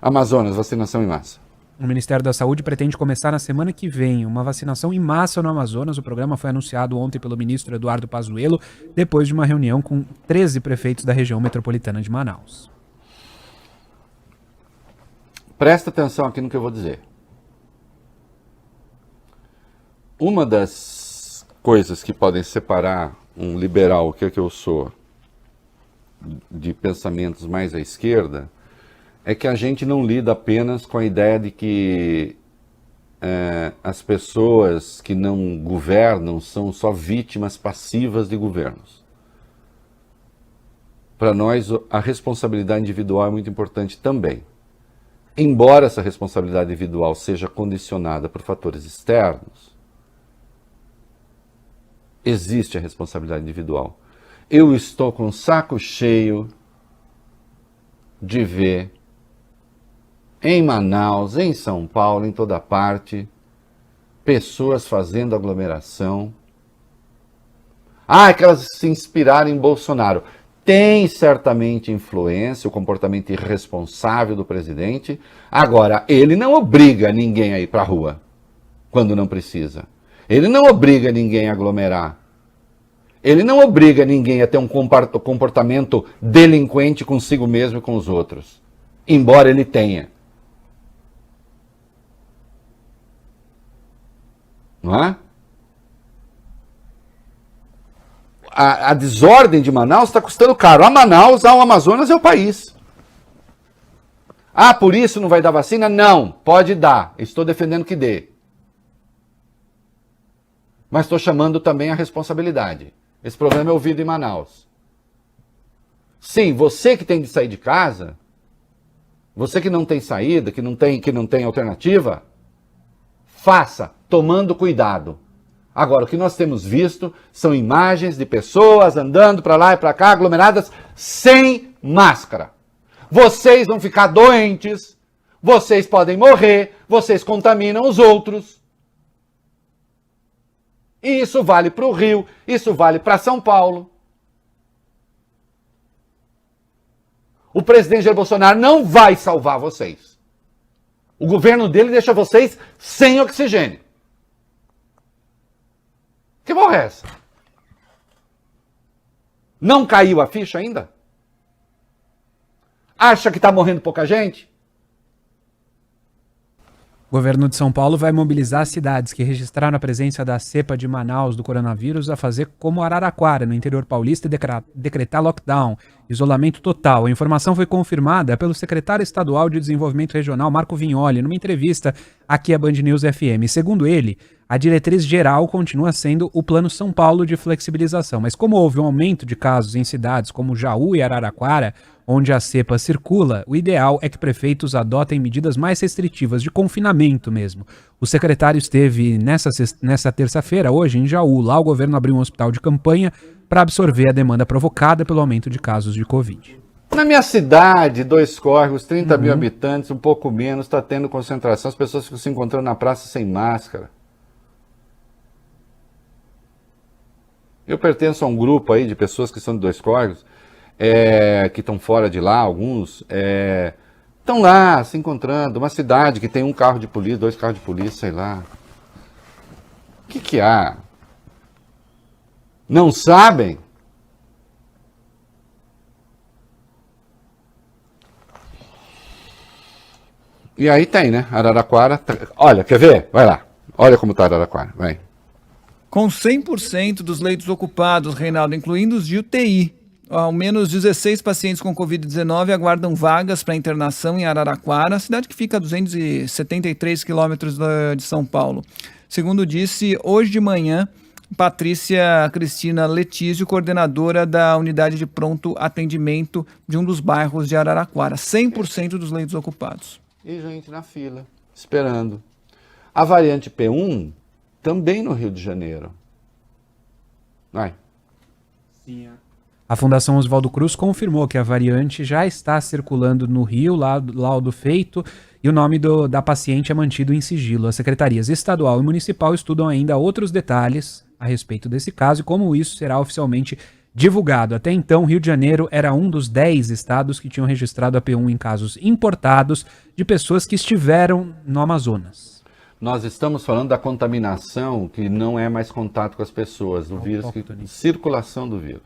Amazonas, vacinação em massa. O Ministério da Saúde pretende começar na semana que vem uma vacinação em massa no Amazonas. O programa foi anunciado ontem pelo ministro Eduardo Pazuello, depois de uma reunião com 13 prefeitos da região metropolitana de Manaus. Presta atenção aqui no que eu vou dizer. Uma das coisas que podem separar um liberal, que é que eu sou, de pensamentos mais à esquerda, é que a gente não lida apenas com a ideia de que as pessoas que não governam são só vítimas passivas de governos. Para nós, a responsabilidade individual é muito importante também. Embora essa responsabilidade individual seja condicionada por fatores externos, existe a responsabilidade individual. Eu estou com o saco cheio de ver em Manaus, em São Paulo, em toda parte, pessoas fazendo aglomeração. Que elas se inspiraram em Bolsonaro. Tem certamente influência o comportamento irresponsável do presidente. Agora, ele não obriga ninguém a ir para a rua quando não precisa. Ele não obriga ninguém a aglomerar. Ele não obriga ninguém a ter um comportamento delinquente consigo mesmo e com os outros. Embora ele tenha. Não é? A desordem de Manaus está custando caro. A Manaus, ao Amazonas é o país. Por isso não vai dar vacina? Não, pode dar. Estou defendendo que dê. Mas estou chamando também a responsabilidade. Esse problema é ouvido em Manaus. Sim, você que tem de sair de casa, você que não tem saída, que não tem alternativa, faça, tomando cuidado. Agora, o que nós temos visto são imagens de pessoas andando para lá e para cá, aglomeradas, sem máscara. Vocês vão ficar doentes, vocês podem morrer, vocês contaminam os outros. E isso vale para o Rio, isso vale para São Paulo. O presidente Jair Bolsonaro não vai salvar vocês. O governo dele deixa vocês sem oxigênio. Que porra é essa? Não caiu a ficha ainda? Acha que está morrendo pouca gente? O governo de São Paulo vai mobilizar cidades que registraram a presença da cepa de Manaus do coronavírus a fazer como Araraquara, no interior paulista, e decretar lockdown, isolamento total. A informação foi confirmada pelo secretário estadual de Desenvolvimento Regional, Marco Vignoli, numa entrevista aqui à Band News FM. Segundo ele, a diretriz geral continua sendo o Plano São Paulo de flexibilização, mas como houve um aumento de casos em cidades como Jaú e Araraquara, onde a cepa circula, o ideal é que prefeitos adotem medidas mais restritivas de confinamento mesmo. O secretário esteve nessa terça-feira, hoje, em Jaú. Lá o governo abriu um hospital de campanha para absorver a demanda provocada pelo aumento de casos de Covid. Na minha cidade, 2 córregos, 30 mil habitantes, um pouco menos, está tendo concentração. As pessoas ficam se encontrando na praça sem máscara. Eu pertenço a um grupo aí de pessoas que são de 2 córregos, que estão fora de lá, alguns estão lá se encontrando. Uma cidade que tem 1 carro de polícia, 2 carros de polícia, sei lá. O que há? Não sabem? E aí tem, né? Araraquara. Olha, quer ver? Vai lá. Olha como está Araraquara. Vai. Com 100% dos leitos ocupados, Reinaldo, incluindo os de UTI. Ao menos 16 pacientes com Covid-19 aguardam vagas para internação em Araraquara, cidade que fica a 273 quilômetros de São Paulo. Segundo disse, hoje de manhã, Patrícia Cristina Letísio, coordenadora da unidade de pronto atendimento de um dos bairros de Araraquara. 100% dos leitos ocupados. E gente na fila, esperando. A variante P1, também no Rio de Janeiro. Vai. Sim, A Fundação Oswaldo Cruz confirmou que a variante já está circulando no Rio, laudo feito, e o nome da paciente é mantido em sigilo. As secretarias estadual e municipal estudam ainda outros detalhes a respeito desse caso e como isso será oficialmente divulgado. Até então, Rio de Janeiro era um dos 10 estados que tinham registrado a P1 em casos importados de pessoas que estiveram no Amazonas. Nós estamos falando da contaminação que não é mais contato com as pessoas, do vírus, circulação do vírus,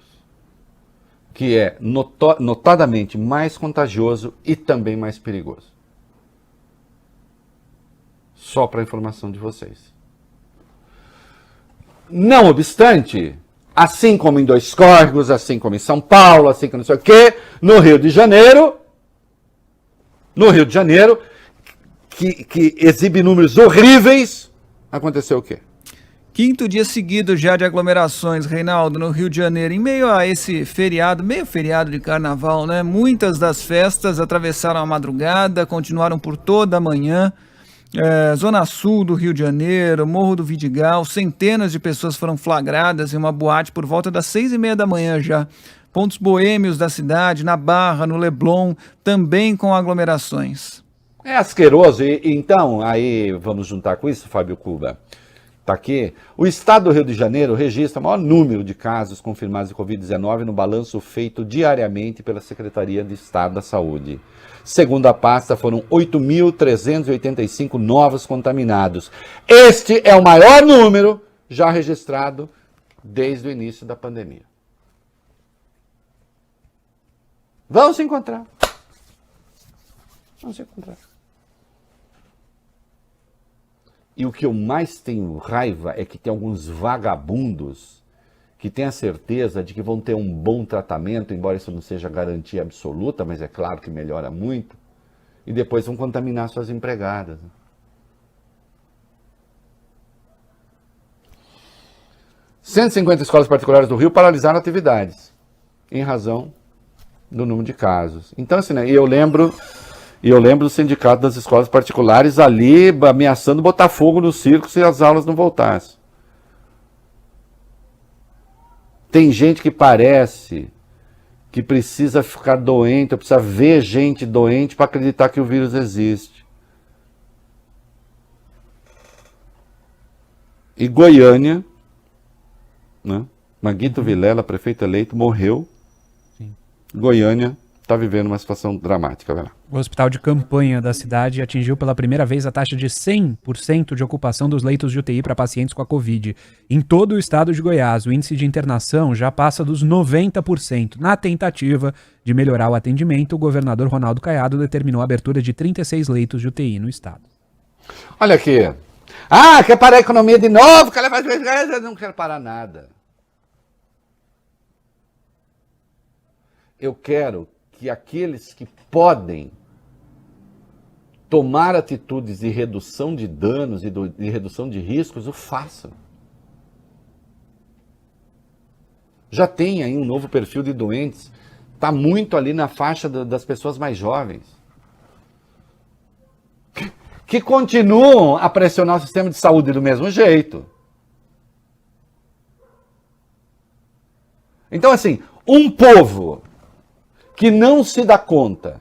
que é notadamente mais contagioso e também mais perigoso. Só para informação de vocês. Não obstante, assim como em Dois Córregos, assim como em São Paulo, assim como não sei o quê, no Rio de Janeiro, que exibe números horríveis, aconteceu o quê? Quinto dia seguido já de aglomerações, Reinaldo, no Rio de Janeiro, em meio a esse feriado, meio feriado de carnaval, né? Muitas das festas atravessaram a madrugada, continuaram por toda a manhã. Zona Sul do Rio de Janeiro, Morro do Vidigal, centenas de pessoas foram flagradas em uma boate por volta das 6h30 da manhã já. Pontos boêmios da cidade, na Barra, no Leblon, também com aglomerações. É asqueroso. Então, aí vamos juntar com isso, Fábio Cuba. Está aqui. O estado do Rio de Janeiro registra o maior número de casos confirmados de Covid-19 no balanço feito diariamente pela Secretaria de Estado da Saúde. Segundo a pasta, foram 8.385 novos contaminados. Este é o maior número já registrado desde o início da pandemia. Vamos se encontrar. Vamos se encontrar. E o que eu mais tenho raiva é que tem alguns vagabundos que têm a certeza de que vão ter um bom tratamento, embora isso não seja garantia absoluta, mas é claro que melhora muito, e depois vão contaminar suas empregadas. 150 escolas particulares do Rio paralisaram atividades, em razão do número de casos. Então, assim, né, eu lembro do sindicato das escolas particulares ali ameaçando botar fogo no circo se as aulas não voltassem. Tem gente que parece que precisa ficar doente, ou precisa ver gente doente para acreditar que o vírus existe. E Goiânia, né? Maguito Vilela, prefeito eleito, morreu. Sim. Goiânia está vivendo uma situação dramática. Vai lá. O hospital de campanha da cidade atingiu pela primeira vez a taxa de 100% de ocupação dos leitos de UTI para pacientes com a Covid. Em todo o estado de Goiás, o índice de internação já passa dos 90%. Na tentativa de melhorar o atendimento, o governador Ronaldo Caiado determinou a abertura de 36 leitos de UTI no estado. Olha aqui. Ah, quer parar a economia de novo? Não quero parar nada. Eu quero que aqueles que podem tomar atitudes de redução de danos e de redução de riscos, o façam. Já tem aí um novo perfil de doentes, está muito ali na faixa das pessoas mais jovens, que continuam a pressionar o sistema de saúde do mesmo jeito. Então, assim, um povo que não se dá conta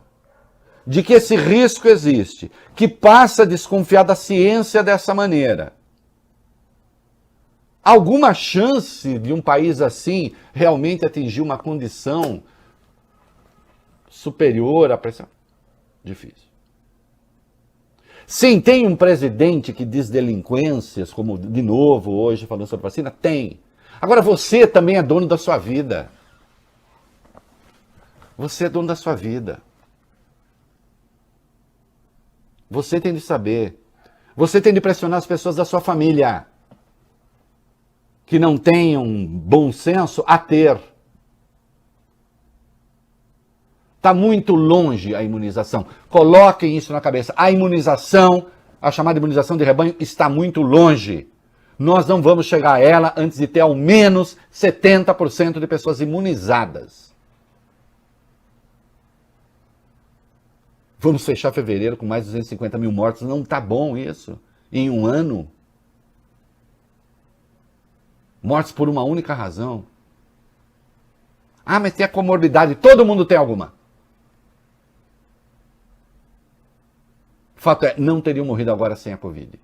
de que esse risco existe, que passa a desconfiar da ciência dessa maneira. Alguma chance de um país assim realmente atingir uma condição superior à pressão? Difícil. Sim, tem um presidente que diz delinquências, como de novo hoje falando sobre vacina? Tem. Agora você também é dono da sua vida. Você é dono da sua vida. Você tem de saber. Você tem de pressionar as pessoas da sua família que não tenham bom senso a ter. Está muito longe a imunização. Coloquem isso na cabeça. A imunização, a chamada imunização de rebanho, está muito longe. Nós não vamos chegar a ela antes de ter ao menos 70% de pessoas imunizadas. Vamos fechar fevereiro com mais de 250 mil mortos. Não está bom isso. Em um ano. Mortos por uma única razão. Ah, mas tem a comorbidade. Todo mundo tem alguma. O fato é, não teriam morrido agora sem a Covid.